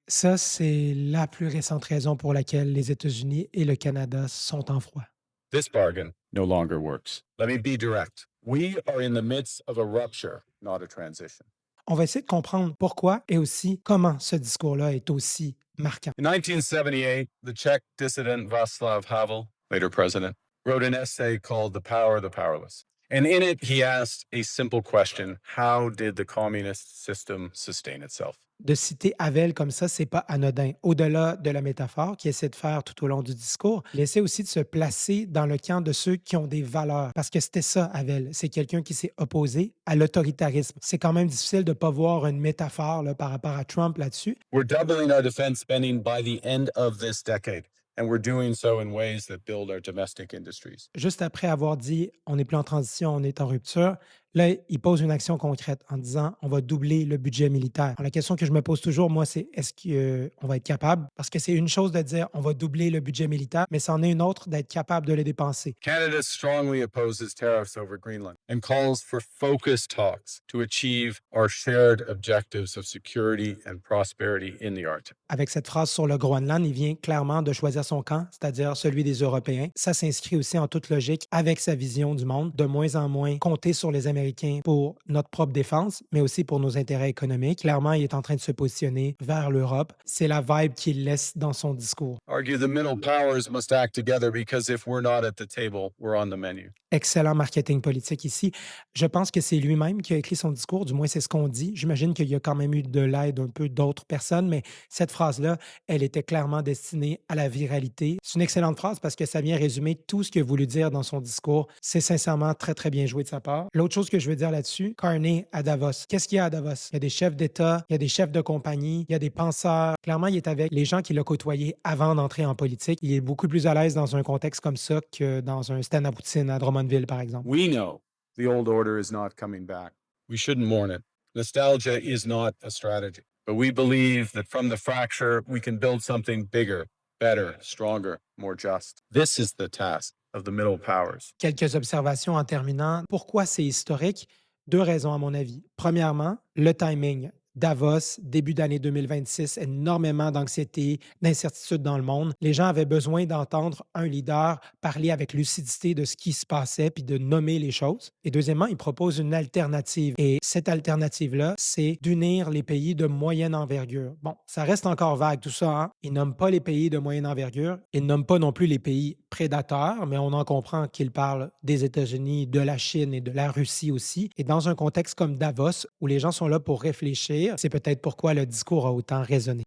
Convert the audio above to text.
Ça, c'est la plus récente raison pour laquelle les États-Unis et le Canada sont en froid. This bargain no longer works. Let me be direct. We are in the midst of a rupture, not a transition. On va essayer de comprendre pourquoi et aussi comment ce discours-là est aussi marquant. In 1978, the Czech dissident Václav Havel, later president, wrote an essay called The Power of the Powerless. And in it, he asked a simple question: how did the communist system sustain itself? De citer Havel comme ça, c'est pas anodin. Au-delà de la métaphore qu'il essaie de faire tout au long du discours, il essaie aussi de se placer dans le camp de ceux qui ont des valeurs. Parce que c'était ça, Havel. C'est quelqu'un qui s'est opposé à l'autoritarisme. C'est quand même difficile de ne pas voir une métaphore là, par rapport à Trump là-dessus. We're doubling our defense spending by the end of this decade, and we're doing so in ways that build our domestic industries. Juste après avoir dit on n'est plus en transition, on est en rupture, là, il pose une action concrète en disant on va doubler le budget militaire. Alors, la question que je me pose toujours, moi, c'est est-ce qu'on va être capable? Parce que c'est une chose de dire on va doubler le budget militaire, mais c'en est une autre d'être capable de le dépenser. Canada strongly opposes tariffs over Greenland and calls for focused talks to achieve our shared objectives of security and prosperity in the Arctic. Avec cette phrase sur le Groenland, il vient clairement de choisir son camp, c'est-à-dire celui des Européens. Ça s'inscrit aussi en toute logique avec sa vision du monde, de moins en moins compter sur les Américains pour notre propre défense, mais aussi pour nos intérêts économiques. Clairement, il est en train de se positionner vers l'Europe. C'est la vibe qu'il laisse dans son discours. Argue the middle powers must act together because if we're not at the table, we're on the menu. Excellent marketing politique ici. Je pense que c'est lui-même qui a écrit son discours, du moins c'est ce qu'on dit. J'imagine qu'il y a quand même eu de l'aide un peu d'autres personnes, mais cette phrase-là, elle était clairement destinée à la viralité. C'est une excellente phrase parce que ça vient résumer tout ce qu'il a voulu dire dans son discours. C'est sincèrement très, très bien joué de sa part. L'autre chose que je veux dire là-dessus, Carney à Davos. Qu'est-ce qu'il y a à Davos? Il y a des chefs d'État, il y a des chefs de compagnie, il y a des penseurs. Clairement, il est avec les gens qu'il a côtoyés avant d'entrer en politique. Il est beaucoup plus à l'aise dans un contexte comme ça que dans un stand à Poutine à Drummondville, par exemple. We know the old order is not coming back. We shouldn't mourn it. Nostalgia is not a strategy, but we believe that from the fracture, we can build something bigger, better, stronger, more just. This is the task of the middle powers. Quelques observations en terminant. Pourquoi c'est historique? Deux raisons à mon avis. Premièrement, le timing. Davos, début d'année 2026, énormément d'anxiété, d'incertitude dans le monde. Les gens avaient besoin d'entendre un leader parler avec lucidité de ce qui se passait puis de nommer les choses. Et deuxièmement, il propose une alternative. Et cette alternative-là, c'est d'unir les pays de moyenne envergure. Bon, ça reste encore vague tout ça. Hein? Il nomme pas les pays de moyenne envergure. Il nomme pas non plus les pays prédateurs, mais on en comprend qu'il parle des États-Unis, de la Chine et de la Russie aussi. Et dans un contexte comme Davos, où les gens sont là pour réfléchir, c'est peut-être pourquoi le discours a autant résonné.